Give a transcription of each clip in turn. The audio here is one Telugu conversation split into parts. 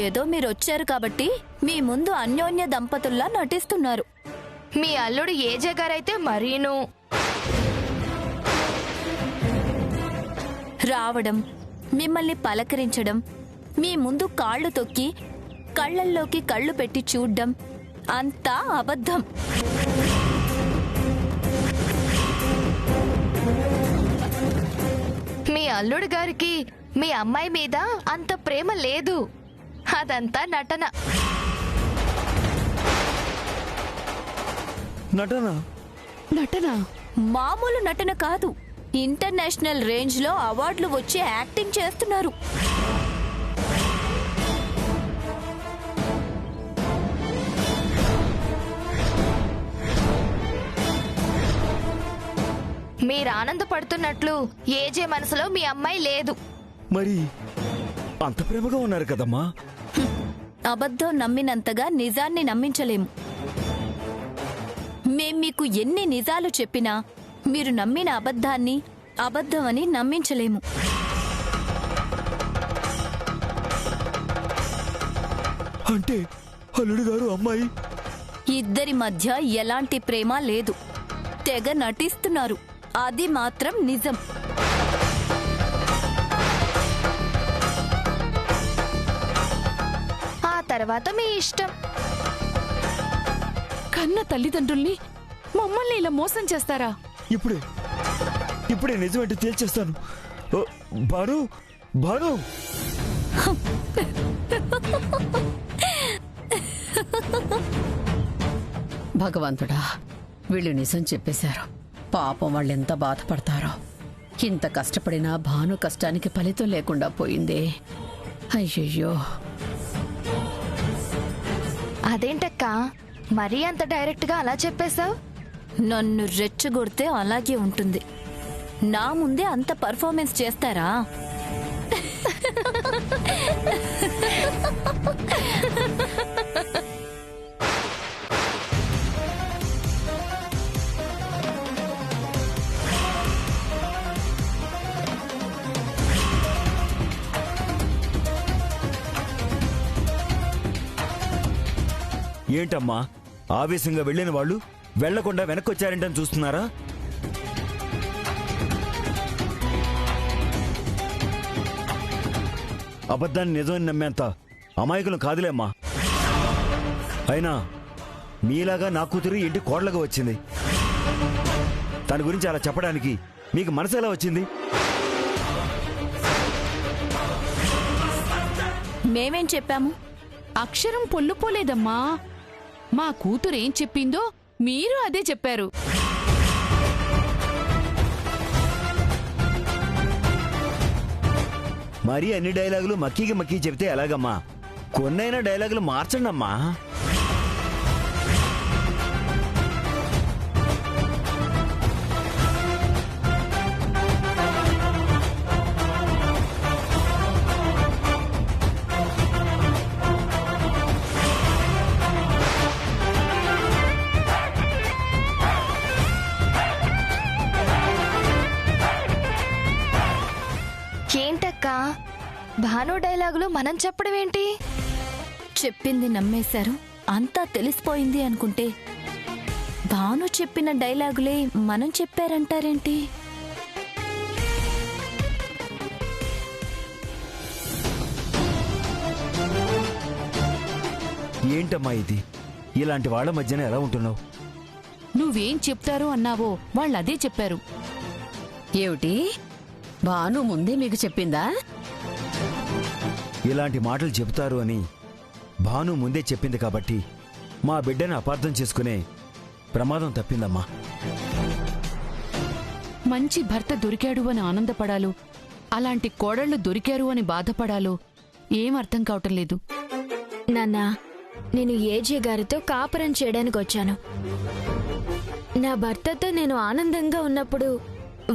ఏదో మీరొచ్చారు కాబట్టి మీ ముందు అన్యోన్య దంపతుల్లా నటిస్తున్నారు. మీ అల్లుడు ఏజే గారైతే మరీను. రావడం, మిమ్మల్ని పలకరించడం, మీ ముందు కాళ్ళు తొక్కి కళ్ళల్లోకి కళ్ళు పెట్టి చూడ్డం అంతా అబద్ధం. మీ అల్లుడు గారికి మీ అమ్మాయి మీద అంత ప్రేమ లేదు. అదంతా నటన. నటన మామూలు నటన కాదు, ఇంటర్నేషనల్ రేంజ్ లో అవార్డులు వచ్చి యాక్టింగ్ చేస్తున్నారు. మీరు ఆనందపడుతున్నట్లు ఏజే మనసులో మీ అమ్మాయి లేదు. మరి అంత ప్రేమగా ఉన్నారు కదమ్మా. అబద్ధం నమ్మినంతగా నిజాన్ని నమ్మించలేము. మేం మీకు ఎన్ని నిజాలు చెప్పినా మీరు నమ్మిన అబద్ధాన్ని అబద్ధమని నమ్మించలేము. అంటే అల్లుడు గారు అమ్మాయి ఇద్దరి మధ్య ఎలాంటి ప్రేమ లేదు. తెగ నటిస్తున్నారు, అది మాత్రం నిజం. ఆ తర్వాత మీ ఇష్టం. కన్న తల్లిదండ్రుల్ని మమ్మల్ని ఇలా మోసం చేస్తారా? ఇప్పుడే నిజమేంటి తేల్చేస్తాను. ఓ, భాను భాను భగవంతుడా, వీళ్ళు నిజం చెప్పేశారు. పాపం వాళ్ళెంత బాధపడతారో. ఇంత కష్టపడినా భాను కష్టానికి ఫలితం లేకుండా పోయిందే. అయ్యయ్యో. అదేంటక్క మరీ అంత డైరెక్ట్ గా అలా చెప్పేశావు? నన్ను రెచ్చగొడితే అలాగే ఉంటుంది. నా ముందే అంత పర్ఫార్మెన్స్ చేస్తారా? ఏంటమ్మా ఆవేశంగా వెళ్ళిన వాళ్ళు వెళ్లకుండా వెనక్కొచ్చారేంటని చూస్తున్నారా? అబద్ధాన్ని నిజమని నమ్మేంత అమాయకులు కాదులేమ్మా. అయినా మీలాగా నా కూతురు ఇంటి కోడలుగా వచ్చింది. తన గురించి అలా చెప్పడానికి మీకు మనసు ఎలా వచ్చింది? మేమేం చెప్పాము? అక్షరం పొల్లుపోలేదమ్మా. మా కూతురేం చెప్పిందో మీరు అదే చెప్పారు. మరీ అన్ని డైలాగులు మక్కీకి మక్కీ చెప్తే ఎలాగమ్మా? కొన్నైనా డైలాగులు మార్చండి అమ్మా. ఏంటక్క భాను డైలాగులు మనం చెప్పడం ఏంటి? చెప్పింది నమ్మేశారు, అంతా తెలిసిపోయింది అనుకుంటే భాను చెప్పిన డైలాగులే మనం చెప్పారంటారేంటి? ఏంటమ్మా ఇది? ఇలాంటి వాళ్ళ మధ్యన ఎలా ఉంటున్నావు? నువ్వేం చెప్తారో అన్నావో వాళ్ళదే చెప్పారు. ఏమిటి, భాను ముందే మీకు చెప్పిందా? ఇలాంటి మాటలు చెబుతారు అని భాను ముందే చెప్పింది కాబట్టి మా బిడ్డని అపార్థం చేసుకునే ప్రమాదం తప్పిందమ్మా. మంచి భర్త దొరికాడు అని ఆనందపడాలో, అలాంటి కోడళ్లు దొరికారు అని బాధపడాలో ఏం అర్థం కావటం లేదు. నాన్నా, నేను ఏజే గారితో కాపురం చేయడానికి వచ్చాను. నా భర్తతో నేను ఆనందంగా ఉన్నప్పుడు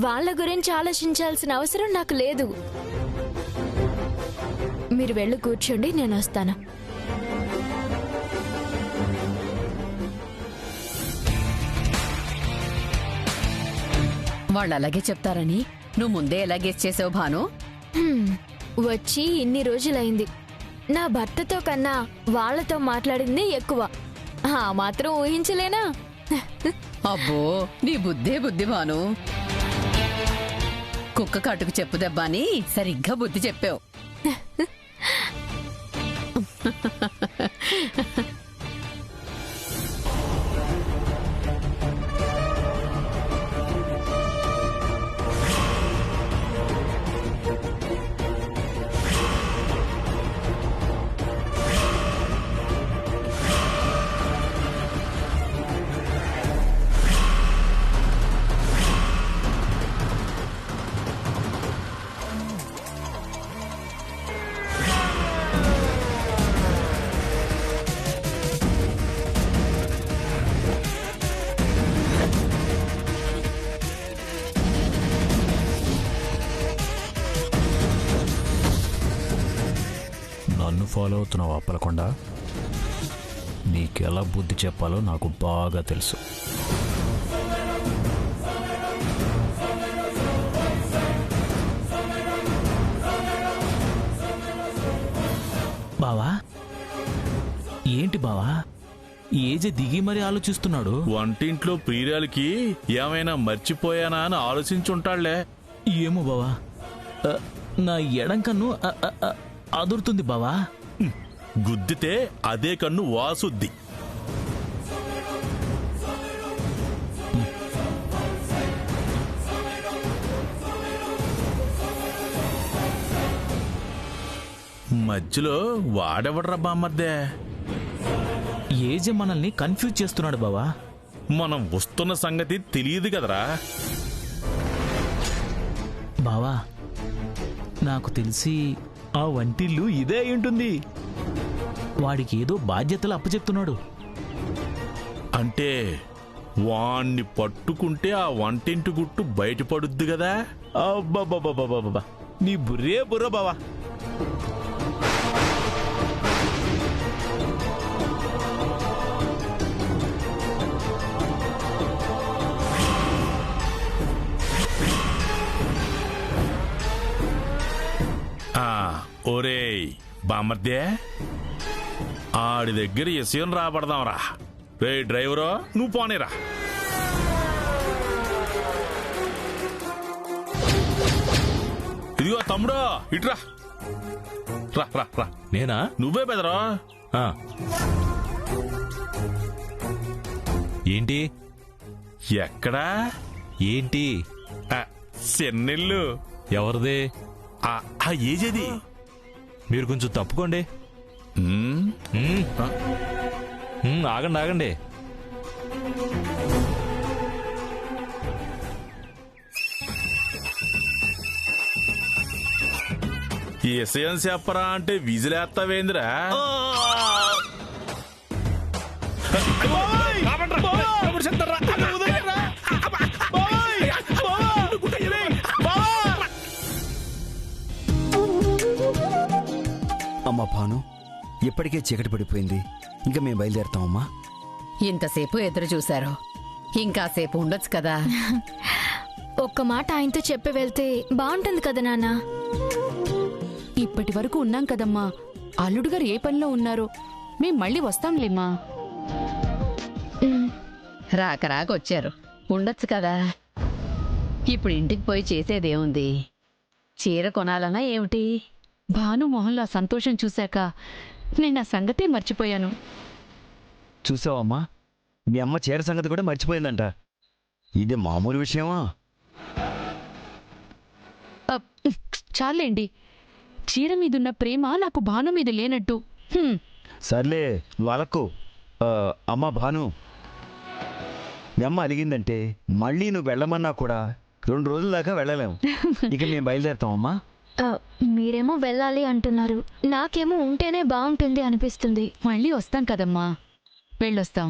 వాళ్ళ గురించి ఆలోచించాల్సిన అవసరం నాకు లేదు. మీరు వెళ్ళి కూర్చోండి, నేను వస్తాను. వాళ్ళు అలాగే చెప్తారని నువ్వు ముందే ఎలా గెస్ చేసావు భాను? వచ్చి ఇన్ని రోజులైంది. నా భర్తతో కన్నా వాళ్ళతో మాట్లాడింది ఎక్కువ. ఆ మాత్రం ఊహించలేనా? అబ్బో నీ బుద్ధే బుద్ధి భాను. కుక్క కాటుకు చెప్పు దెబ్బ అని సరిగ్గా బుద్ధి చెప్పావు. నన్ను ఫాలో అవుతున్నావు అప్పలకొండ. నీకెలా బుద్ధి చెప్పాలో నాకు బాగా తెలుసు. బావా ఏంటి బావా ఏజే దిగి మరి ఆలోచిస్తున్నాడు? వంటింట్లో ప్రియురాలకి ఏమైనా మర్చిపోయానా అని ఆలోచించుంటాళ్లే. ఏమో బావా, నా ఎడం కన్ను అదురుతుంది బావా. గుద్దితే అదే కన్ను వాసుద్ది. మధ్యలో వాడెవడ్రా బామ్మర్దే? ఏజే మనల్ని కన్ఫ్యూజ్ చేస్తున్నాడు బావా. మనం వస్తున్న సంగతి తెలియదు కదరా. బావా నాకు తెలిసి ఆ వంటిల్లు ఇదే అయి ఉంటుంది. వాడికి ఏదో బాధ్యతలు అప్పచెప్తున్నాడు. అంటే వాణ్ణి పట్టుకుంటే ఆ వంటింటి గుట్టు బయటపడుద్ది కదా. అబ్బబ్బబ్బబ్బబ్బబ్బా, నీ బుర్రే బుర్ర బావా. ఒరేయ్ బామర్దే, ఆడి దగ్గర విషయం రాబడదాంరా. రే డ్రైవరు, నువ్వు పోనీరా. ఇదిగో తమ్ముడు, ఇట్రా. రా రా రా. నేనా? నువ్వే బెదరా. ఏంటి ఎక్కడా? ఏంటి? చెన్నెల్లు. ఎవరిది? ఏజేది? మీరు కొంచెం తప్పుకోండి. ఆగండి ఆగండి. ఈ విషయం చెప్పరా అంటే విజిలేస్తావేంద్రా? అమ్మా భాను, ఇప్పటికే చీకటి పడిపోయింది. ఇంకా మేము బయలుదేరుతామమ్మా. ఇంతసేపు ఎదురు చూశారు, ఇంకాసేపు ఉండొచ్చు కదా. ఒక్క మాట ఆయనతో చెప్పి వెళ్తే బాగుంటుంది కదా నాన్న. ఇప్పటి వరకు ఉన్నాం కదమ్మా. అల్లుడు గారు ఏ పనిలో ఉన్నారో మేం మళ్ళీ వస్తాంలేమ్మా. రాకరాకొచ్చారు, ఉండొచ్చు కదా. ఇప్పుడు ఇంటికి పోయి చేసేదేముంది? చీర కొనాలన్నా ఏమిటి? భాను మొహంలో ఆ సంతోషం చూశాక నేను ఆ సంగతే మర్చిపోయాను. చూసావమ్మా, మీ అమ్మ చీర సంగతి కూడా మర్చిపోయిందంట. ఇది మామూలు విషయమా? చాలేండి, చీర మీదున్న ప్రేమ నాకు భాను మీద లేనట్టు. సర్లే వాళ్ళకు. అమ్మా భాను, మీ అమ్మ అలిగిందంటే మళ్ళీ నువ్వు వెళ్ళమన్నా కూడా 2 రోజుల దాకా వెళ్ళలేము. ఇక మేము బయలుదేరుతామమ్మా. మీరేమో వెళ్ళాలి అంటున్నారు, నాకేమో ఉంటేనే బాగుంటుంది అనిపిస్తుంది. మళ్ళీ వస్తాం కదమ్మా, వెళ్ళొస్తాం.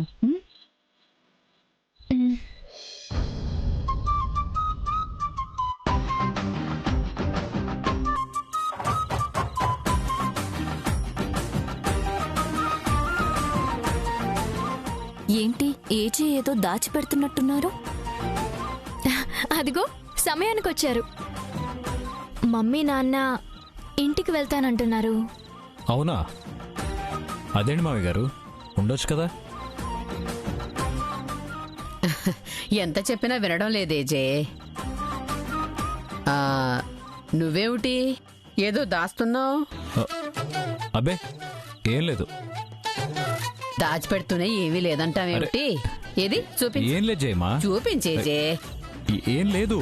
ఏంటి ఏజీ ఏదో దాచిపెడుతున్నట్టున్నారు? అదిగో సమయానికి వచ్చారు. మమ్మీ నాన్న ఇంటికి వెళ్తానంటున్నారు. అవునా? అదేంటి మావి గారు, ఉండొచ్చు కదా. ఎంత చెప్పినా వినడం లేదే జే. నువ్వేమిటి ఏదో దాస్తున్నావు? అబ్బే ఏం లేదు. దాచిపెడుతూనే ఏమీ లేదంటావేమిటి? ఏది చూపించు. ఏం లేదు జయమా, చూపించే జే. ఏం లేదు.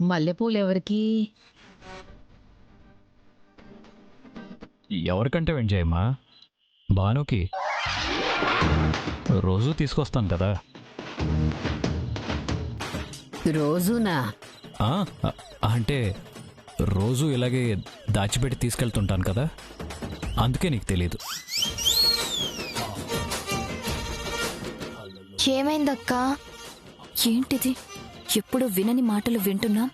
మల్లెపూలు ఎవరికి? ఎవరికంటే వెంట జయమా, భానుకి. రోజు తీసుకొస్తాను కదా. రోజునా? అంటే రోజు ఇలాగే దాచిపెట్టి తీసుకెళ్తుంటాను కదా, అందుకే నీకు తెలీదు. ఏమైందక్కా? ఏంటిది? ఎప్పుడు వినని మాటలు వింటున్నాం,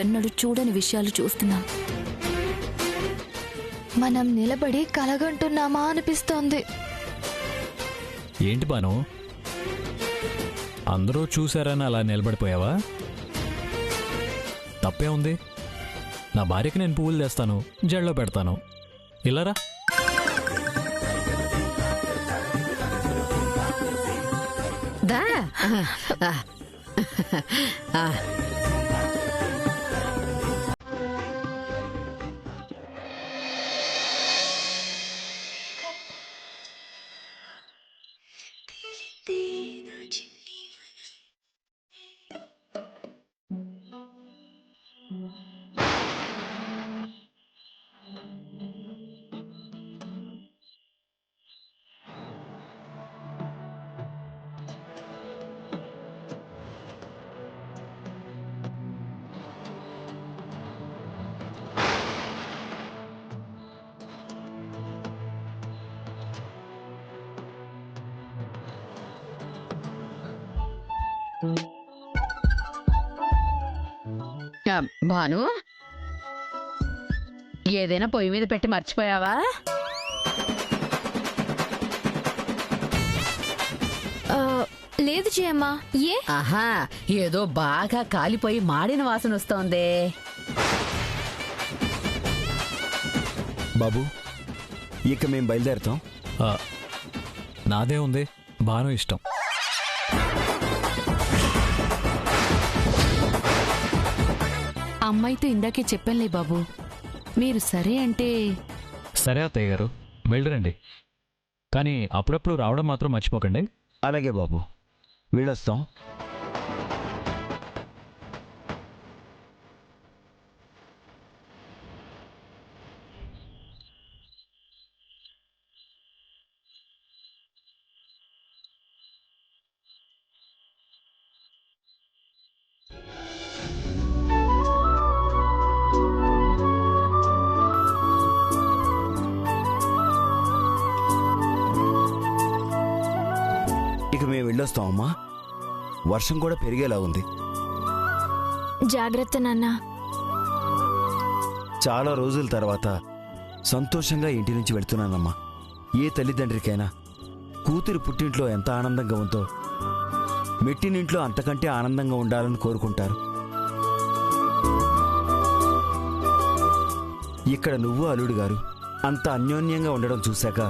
ఎన్నడూ చూడని విషయాలు చూస్తున్నాం. మనం నిలబడి కలగంటున్నామా అనిపిస్తోంది. ఏంటి బాను, అందరూ చూశారని అలా నిలబడిపోయావా? తప్పే ఉంది. నా భార్యకి నేను పువ్వులు తెస్తాను, జడలో పెడతాను. ఇలారా. దా. భాను, ఏదైనా పొయ్యి మీద పెట్టి మర్చిపోయావా? లేదు జయమ్మా. ఏ? ఆహా, ఏదో బాగా కాలిపోయి మాడిన వాసన వస్తోందే. బాబు, ఇక మేం బయలుదేరుతాం. నాదే ఉంది, భాను ఇష్టం. అమ్మాయితో ఇందాకే చెప్పానులే బాబు, మీరు సరే అంటే. సరే అత్తయ్య గారు, వెళ్ళరండి. కానీ అప్పుడప్పుడు రావడం మాత్రం మర్చిపోకండి. అలాగే బాబు, వెళ్ళొస్తాం. ఇక మేము వెళ్ళొస్తామమ్మా. వర్షం కూడా పెరిగేలా ఉంది. జాగ్రత్త నాన్న. చాలా రోజుల తర్వాత సంతోషంగా ఇంటి నుంచి వెళ్తున్నానమ్మా. ఏ తల్లిదండ్రికైనా కూతురు పుట్టింట్లో ఎంత ఆనందంగా ఉందో మెట్టినింట్లో అంతకంటే ఆనందంగా ఉండాలని కోరుకుంటారు. ఇక్కడ నువ్వు అల్లుడు గారు అంత అన్యోన్యంగా ఉండడం చూశాక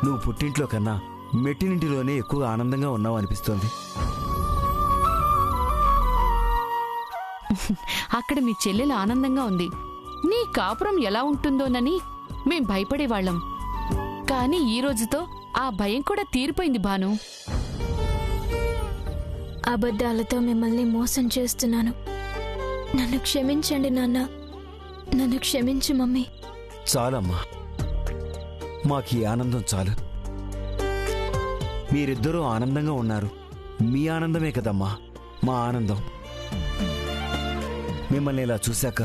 నువ్వు పుట్టింట్లో కన్నా మెట్టినింటిలోనే ఎక్కువ ఆనందంగా ఉన్నావు అనిపిస్తోంది. అక్కడ మీ చెల్లెలు ఆనందంగా ఉంది. నీ కాపురం ఎలా ఉంటుందోనని మేం భయపడేవాళ్ళం. కానీ ఈ రోజుతో ఆ భయం కూడా తీరిపోయింది భాను. అబద్ధాలతో మిమ్మల్ని మోసం చేస్తున్నాను. నన్ను క్షమించండి నాన్న. నన్ను క్షమించు మమ్మీ. చాలమ్మా, మాకీ ఆనందం చాలు. మీరిద్దరూ ఆనందంగా ఉన్నారు. మీ ఆనందమే కదమ్మా మా ఆనందం. మిమ్మల్ని ఇలా చూశాక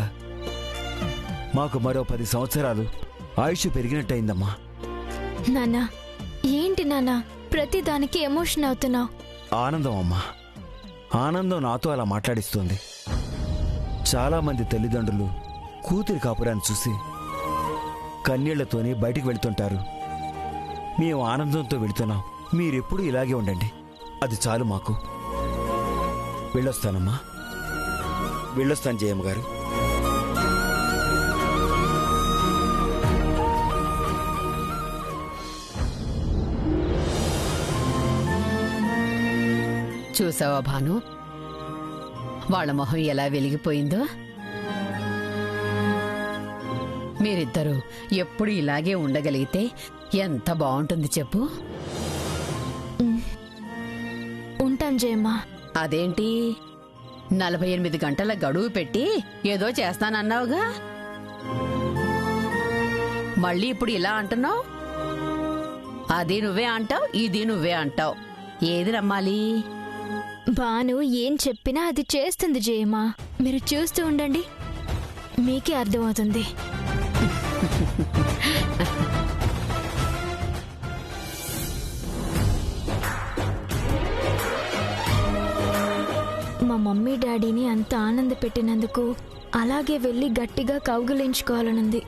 మాకు మరో 10 సంవత్సరాలు ఆయుష్ పెరిగినట్టయిందమ్మా. నాన్న, ఏంటి నాన్న ప్రతిదానికి ఎమోషన్ అవుతున్నావు? ఆనందం అమ్మా, ఆనందం నాతో అలా మాట్లాడిస్తోంది. చాలా మంది తల్లిదండ్రులు కూతురి కాపురాన్ని చూసి కన్నీళ్లతోనే బయటికి వెళ్తుంటారు. మేము ఆనందంతో వెళుతున్నాం. మీరెప్పుడు ఇలాగే ఉండండి, అది చాలు మాకు. వెళ్ళొస్తానమ్మా, వెళ్ళొస్తాను జయమ్మ గారు. చూసావా భాను, వాళ్ళ మొహం ఎలా వెలిగిపోయిందో. మీరిద్దరూ ఎప్పుడు ఇలాగే ఉండగలిగితే ఎంత బాగుంటుంది చెప్పు. ఉంటాం జయమ్మా. అదేంటి 48 గంటల గడువు పెట్టి ఏదో చేస్తానన్నావుగా, మళ్ళీ ఇప్పుడు ఇలా అంటున్నావు? అది నువ్వే అంటావు, ఇది నువ్వే అంటావు. ఏది నమ్మాలి? భాను ఏం చెప్పినా అది చేస్తుంది జయమ్మా. మీరు చూస్తూ ఉండండి, మీకే అర్థమవుతుంది. మా మమ్మీ డాడీని అంత ఆనంద పెట్టినందుకు అలాగే వెళ్ళి గట్టిగా కౌగిలించుకోవాలనుంది.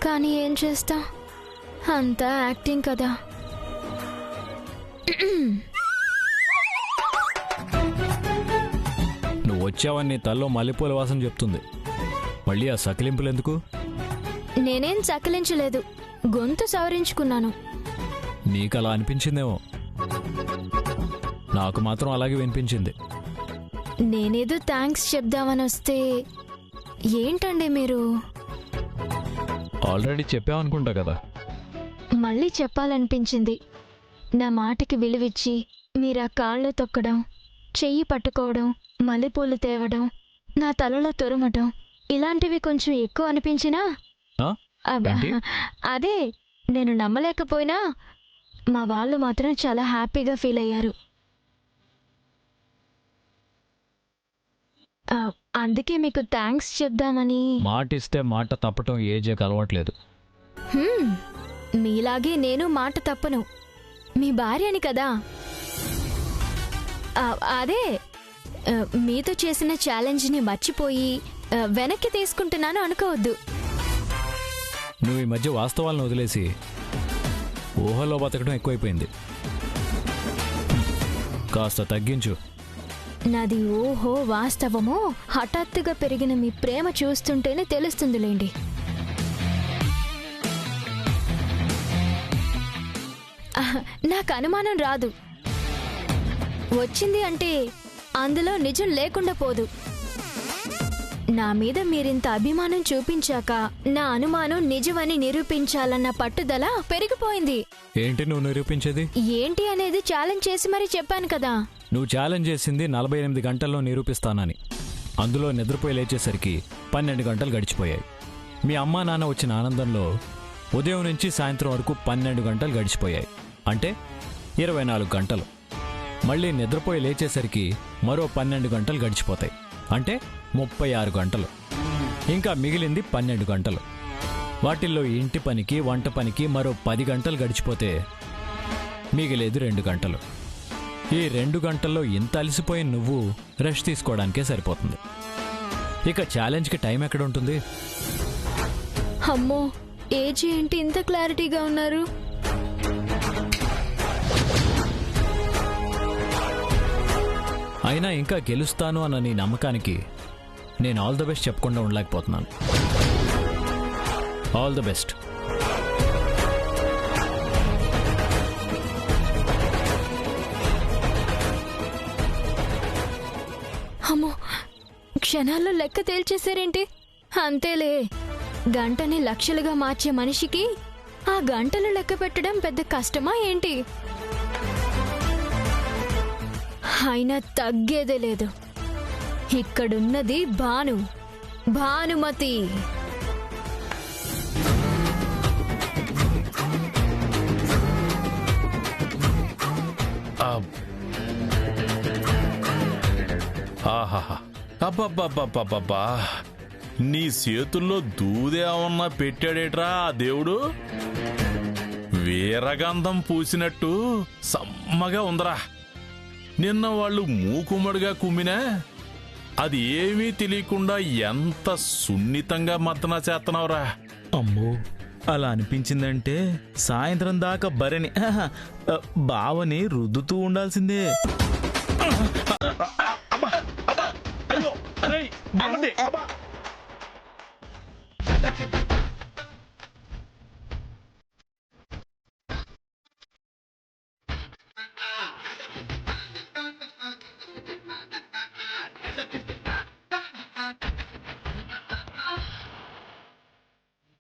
కానీ ఏం చేస్తా, అంతా యాక్టింగ్ కదా. నువ్వు వచ్చావని నీ తల్లో మల్లెపూల వాసన చెప్తుంది. మళ్ళీ ఆ సకిలింపులు ఎందుకు? నేనేం సకిలించలేదు, గొంతు సవరించుకున్నాను. నీకలా అనిపించిందేమో, నాకు మాత్రం అలాగే వినిపించింది. నేనేదో థ్యాంక్స్ చెప్దామని వస్తే ఏంటండి మీరు? ఆల్రెడీ చెప్పావనుకుంటా కదా. మళ్ళీ చెప్పాలనిపించింది. నా మాటకి విలువిచ్చి మీరు ఆ కాళ్ళు తొక్కడం, చెయ్యి పట్టుకోవడం, మల్లెపూలు తేవడం, నా తలలో తురమటం, ఇలాంటివి కొంచెం ఎక్కువ అనిపించినా అదే నేను నమ్మలేకపోయినా మా వాళ్ళు మాత్రం చాలా హ్యాపీగా ఫీల్ అయ్యారు. అందుకే మీకు థ్యాంక్స్ చెప్దామని. మాట ఇస్తే మాట తప్పటం ఏజేకి అలవాట్లేదు. మీలాగే నేను మాట తప్పను, మీ భార్యని కదా. అదే మీతో చేసిన ఛాలెంజ్ని మర్చిపోయి వెనక్కి తీసుకుంటున్నాను అనుకోవద్దు. నువ్వు ఈ మధ్య వాస్తవాలను వదిలేసి ఊహలో బతకడం ఎక్కువైపోయింది. కాస్త తగ్గించు. నాది ఓహో వాస్తవమో హఠాత్తుగా పెరిగిన మీ ప్రేమ చూస్తుంటేనే తెలుస్తుందిలేండి. నాకు అనుమానం రాదు, వచ్చింది అంటే అందులో నిజం లేకుండా పోదు. నా మీద మీరింత అభిమానం చూపించాక నా అనుమానం నిజమని నిరూపించాలన్న పట్టుదల పెరిగిపోయింది. ఏంటి నువ్వు నిరూపించేది? ఏంటి అనేది ఛాలెంజ్ చేసి మరీ చెప్పాను కదా. నువ్వు ఛాలెంజ్ చేసింది 48 గంటల్లో నిరూపిస్తానని. అందులో నిద్రపోయి లేచేసరికి 12 గంటలు గడిచిపోయాయి. మీ అమ్మా నాన్న వచ్చిన ఆనందంలో ఉదయం నుంచి సాయంత్రం వరకు 12 గంటలు గడిచిపోయాయి. అంటే 24 గంటలు. మళ్ళీ నిద్రపోయి లేచేసరికి మరో 12 గంటలు గడిచిపోతాయి. అంటే 36 గంటలు. ఇంకా మిగిలింది 12 గంటలు. వాటిల్లో ఇంటి పనికి, వంట పనికి మరో 10 గంటలు గడిచిపోతే మిగిలేది 2 గంటలు. ఈ 2 గంటల్లో ఇంత అలసిపోయిన నువ్వు రెస్ట్ తీసుకోవడానికే సరిపోతుంది. ఇక ఛాలెంజ్కి టైం ఎక్కడ ఉంటుంది? అమ్మో, ఏజ్ ఏంటి ఇంత క్లారిటీగా ఉన్నారు? అయినా ఇంకా గెలుస్తాను అన్న నీ నమ్మకానికి నేను ఆల్ ద బెస్ట్ చెప్పకుండా ఉండలేకపోతున్నాను. All the best. అమ్మో, క్షణాల్లో లెక్క తేల్చేశారేంటి? అంతేలే, గంటని లక్షలుగా మార్చే మనిషికి ఆ గంటలు లెక్క పెట్టడం పెద్ద కష్టమా ఏంటి? అయినా తగ్గేదే లేదు. ఇక్కడున్నది భానుమతి. ఆహాహా, అబ్బబ్బబ్బబ్బబ్బా, నీ చేతుల్లో దూదేమన్నా పెట్టాడేట్రా ఆ దేవుడు? వీరగంధం పూసినట్టు సమ్మగా ఉందరా. నిన్న వాళ్ళు మూకుమ్మడిగా కుమ్మినా అది ఏమీ తెలియకుండా ఎంత సున్నితంగా మర్దన చేస్తున్నావురా. అమ్మో, అలా అనిపించిందంటే సాయంత్రం దాకా బరిని బావని రుద్దుతూ ఉండాల్సిందే. అయ్యో, అరే, బాగుంది.